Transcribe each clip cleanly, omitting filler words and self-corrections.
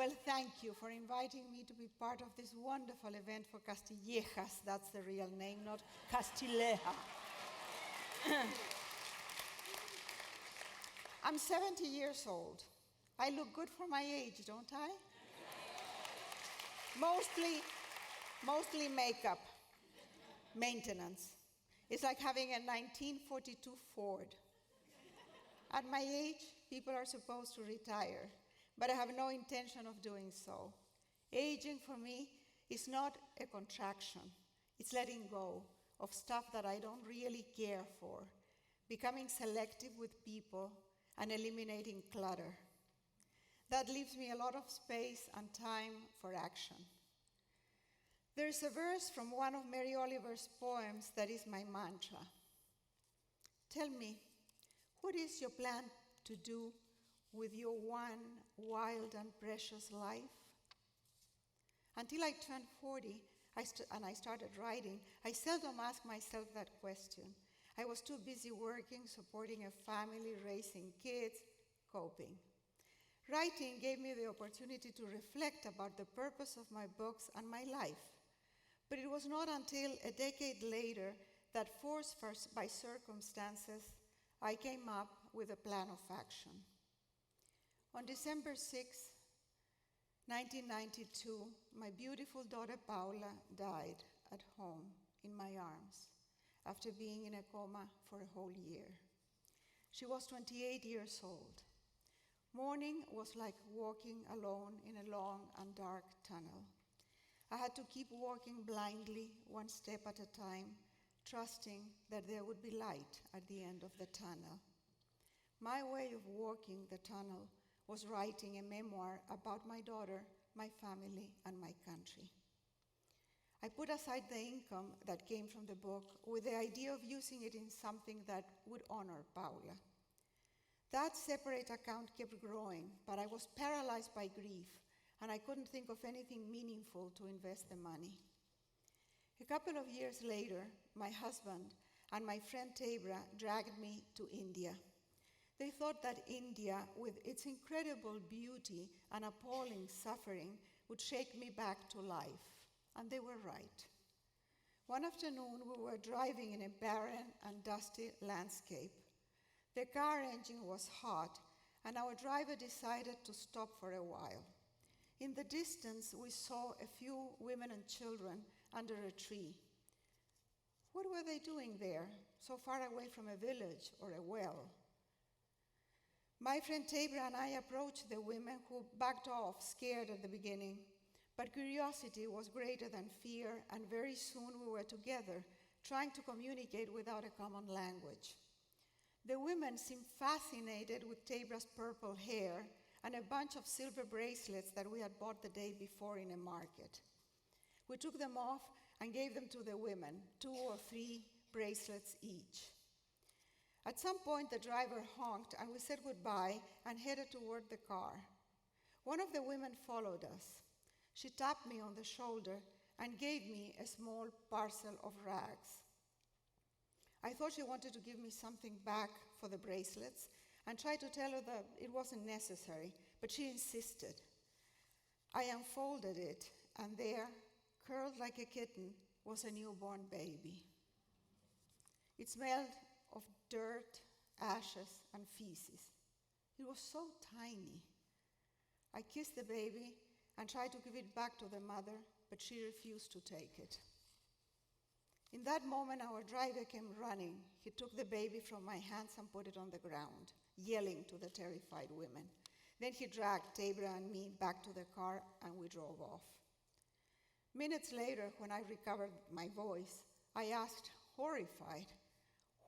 Well, thank you for inviting me to be part of this wonderful event for Castillejas. That's the real name, not Castilleja. I'm 70 years old. I look good for my age, don't I? Mostly makeup, maintenance. It's like having a 1942 Ford. At my age, people are supposed to retire, but I have no intention of doing so. Aging for me is not a contraction. It's letting go of stuff that I don't really care for, becoming selective with people, and eliminating clutter. That leaves me a lot of space and time for action. There's a verse from one of Mary Oliver's poems that is my mantra. Tell me, what is your plan to do with your one wild and precious life? Until I turned 40 and I started writing, I seldom asked myself that question. I was too busy working, supporting a family, raising kids, coping. Writing gave me the opportunity to reflect about the purpose of my books and my life. But it was not until a decade later that, forced by circumstances, I came up with a plan of action. On December 6, 1992, my beautiful daughter Paula died at home in my arms after being in a coma for a whole year. She was 28 years old. Morning was like walking alone in a long and dark tunnel. I had to keep walking blindly, one step at a time, trusting that there would be light at the end of the tunnel. My way of walking the tunnel was writing a memoir about my daughter, my family, and my country. I put aside the income that came from the book with the idea of using it in something that would honor Paula. That separate account kept growing, but I was paralyzed by grief, and I couldn't think of anything meaningful to invest the money. A couple of years later, my husband and my friend Tabra dragged me to India. They thought that India, with its incredible beauty and appalling suffering, would shake me back to life, and they were right. One afternoon, we were driving in a barren and dusty landscape. The car engine was hot, and our driver decided to stop for a while. In the distance, we saw a few women and children under a tree. What were they doing there, so far away from a village or a well? My friend Tabra and I approached the women, who backed off, scared at the beginning. But curiosity was greater than fear, and very soon we were together, trying to communicate without a common language. The women seemed fascinated with Tabra's purple hair and a bunch of silver bracelets that we had bought the day before in a market. We took them off and gave them to the women, 2 or 3 bracelets each. At some point, the driver honked, and we said goodbye and headed toward the car. One of the women followed us. She tapped me on the shoulder and gave me a small parcel of rags. I thought she wanted to give me something back for the bracelets, and tried to tell her that it wasn't necessary, but she insisted. I unfolded it, and there, curled like a kitten, was a newborn baby. It smelled of dirt, ashes, and feces. It was so tiny. I kissed the baby and tried to give it back to the mother, but she refused to take it. In that moment, our driver came running. He took the baby from my hands and put it on the ground, yelling to the terrified women. Then he dragged Tabra and me back to the car, and we drove off. Minutes later, when I recovered my voice, I asked, horrified,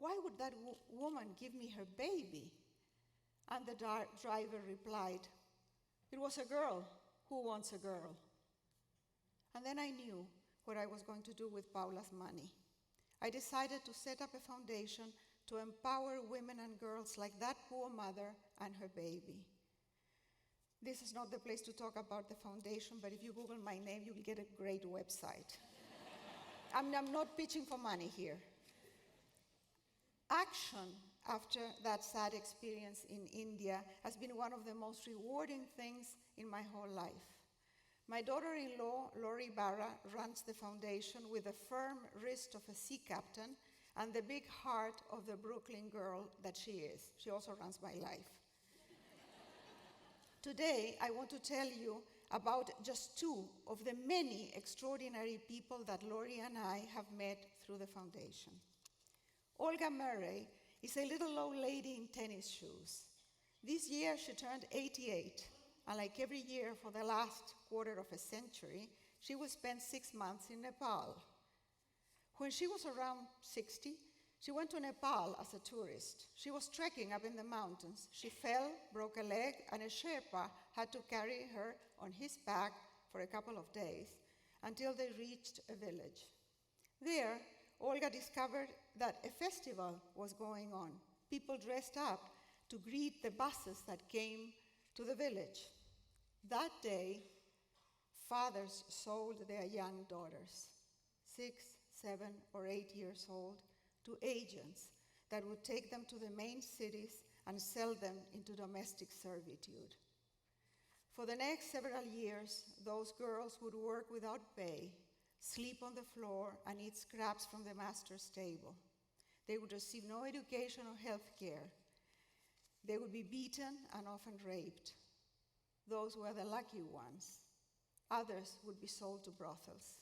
why would that woman give me her baby? And the driver replied, it was a girl. Who wants a girl? And then I knew what I was going to do with Paula's money. I decided to set up a foundation to empower women and girls like that poor mother and her baby. This is not the place to talk about the foundation, but if you Google my name, you will get a great website. I'm not pitching for money here. Action after that sad experience in India has been one of the most rewarding things in my whole life. My daughter-in-law, Lori Barra, runs the foundation with the firm wrist of a sea captain and the big heart of the Brooklyn girl that she is. She also runs my life. Today, I want to tell you about just two of the many extraordinary people that Lori and I have met through the foundation. Olga Murray is a little old lady in tennis shoes. This year she turned 88, and like every year for the last quarter of a century, she will spend 6 months in Nepal. When she was around 60, she went to Nepal as a tourist. She was trekking up in the mountains. She fell, broke a leg, and a Sherpa had to carry her on his back for a couple of days until they reached a village. There, Olga discovered that a festival was going on. People dressed up to greet the buses that came to the village. That day, fathers sold their young daughters, 6, 7, or 8 years old, to agents that would take them to the main cities and sell them into domestic servitude. For the next several years, those girls would work without pay, sleep on the floor, and eat scraps from the master's table. They would receive no education or health care. They would be beaten and often raped. Those were the lucky ones. Others would be sold to brothels.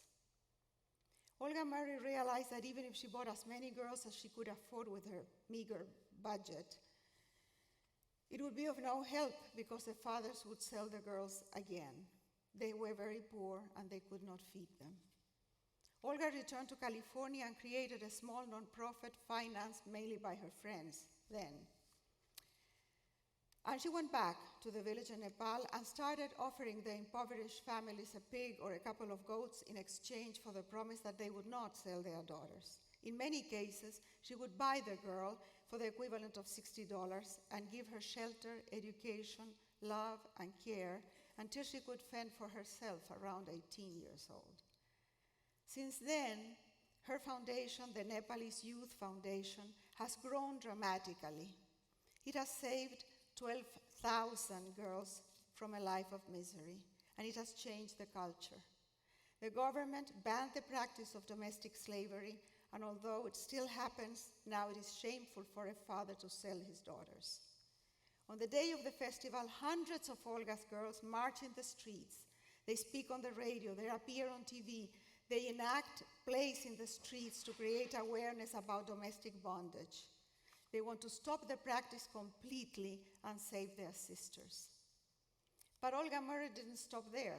Olga Murray realized that even if she bought as many girls as she could afford with her meager budget, it would be of no help because the fathers would sell the girls again. They were very poor and they could not feed them. Olga returned to California and created a small nonprofit financed mainly by her friends then. And she went back to the village in Nepal and started offering the impoverished families a pig or a couple of goats in exchange for the promise that they would not sell their daughters. In many cases, she would buy the girl for the equivalent of $60 and give her shelter, education, love, and care until she could fend for herself around 18 years old. Since then, her foundation, the Nepalese Youth Foundation, has grown dramatically. It has saved 12,000 girls from a life of misery, and it has changed the culture. The government banned the practice of domestic slavery, and although it still happens, now it is shameful for a father to sell his daughters. On the day of the festival, hundreds of Olga's girls march in the streets. They speak on the radio, they appear on TV, they enact plays in the streets to create awareness about domestic bondage. They want to stop the practice completely and save their sisters. But Olga Murray didn't stop there.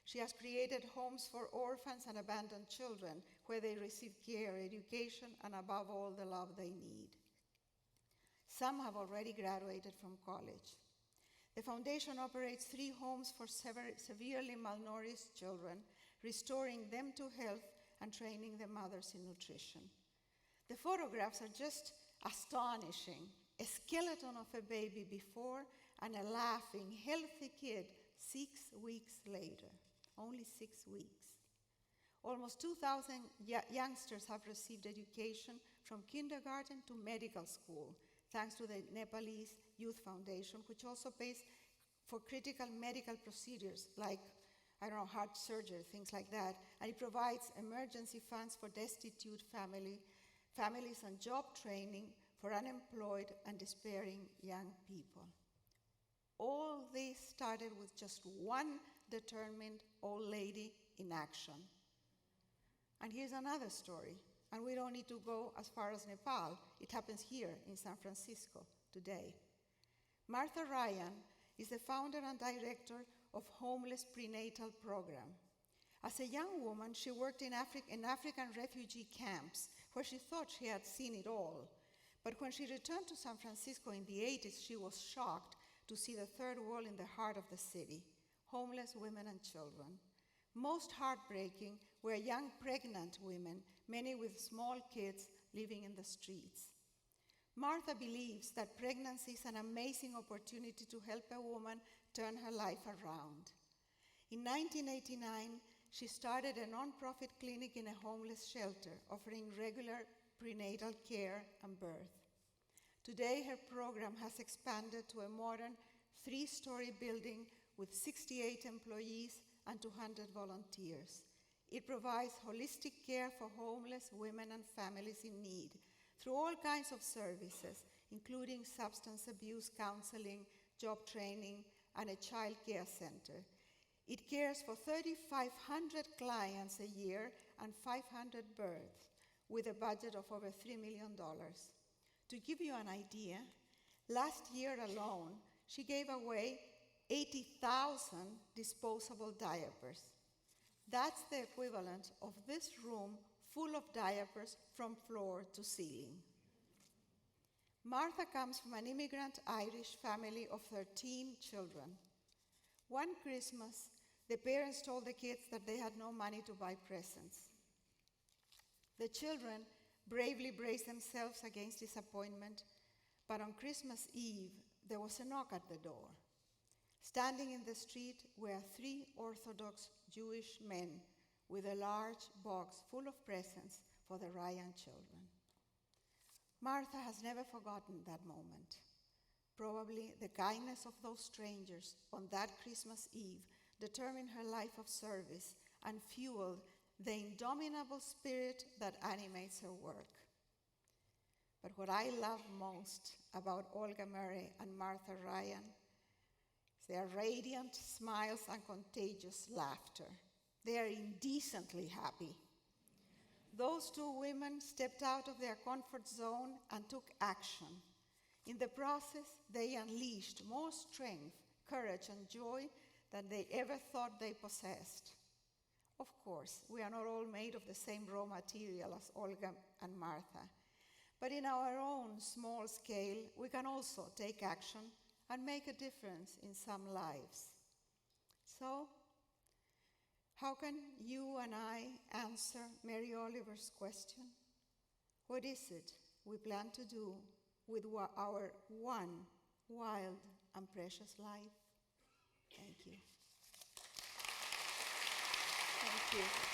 She has created homes for orphans and abandoned children where they receive care, education, and above all, the love they need. Some have already graduated from college. The foundation operates 3 homes for severely malnourished children, restoring them to health and training the mothers in nutrition. The photographs are just astonishing. A skeleton of a baby before and a laughing, healthy kid 6 weeks later. Only 6 weeks. Almost 2,000 youngsters have received education from kindergarten to medical school, thanks to the Nepalese Youth Foundation, which also pays for critical medical procedures like, heart surgery, things like that, and it provides emergency funds for destitute families and job training for unemployed and despairing young people. All this started with just one determined old lady in action. And here's another story, and we don't need to go as far as Nepal. It happens here in San Francisco today. Martha Ryan is the founder and director of Homeless Prenatal Program. As a young woman, she worked in African refugee camps where she thought she had seen it all. But when she returned to San Francisco in the 80s, she was shocked to see the third wall in the heart of the city, homeless women and children. Most heartbreaking were young pregnant women, many with small kids living in the streets. Martha believes that pregnancy is an amazing opportunity to help a woman turn her life around. In 1989, she started a nonprofit clinic in a homeless shelter, offering regular prenatal care and birth. Today, her program has expanded to a modern 3-story building with 68 employees and 200 volunteers. It provides holistic care for homeless women and families in need through all kinds of services, including substance abuse counseling, job training, and a child care center. It cares for 3,500 clients a year and 500 births, with a budget of over $3 million. To give you an idea, last year alone, she gave away 80,000 disposable diapers. That's the equivalent of this room full of diapers from floor to ceiling. Martha comes from an immigrant Irish family of 13 children. One Christmas, the parents told the kids that they had no money to buy presents. The children bravely braced themselves against disappointment, but on Christmas Eve, there was a knock at the door. Standing in the street were 3 Orthodox Jewish men with a large box full of presents for the Ryan children. Martha has never forgotten that moment. Probably the kindness of those strangers on that Christmas Eve determined her life of service and fueled the indomitable spirit that animates her work. But what I love most about Olga Murray and Martha Ryan is their radiant smiles and contagious laughter. They are indecently happy. Those 2 women stepped out of their comfort zone and took action. In the process, they unleashed more strength, courage, and joy than they ever thought they possessed. Of course, we are not all made of the same raw material as Olga and Martha, but in our own small scale, we can also take action and make a difference in some lives. So, how can you and I answer Mary Oliver's question? What is it we plan to do with our one wild and precious life? Thank you. Thank you.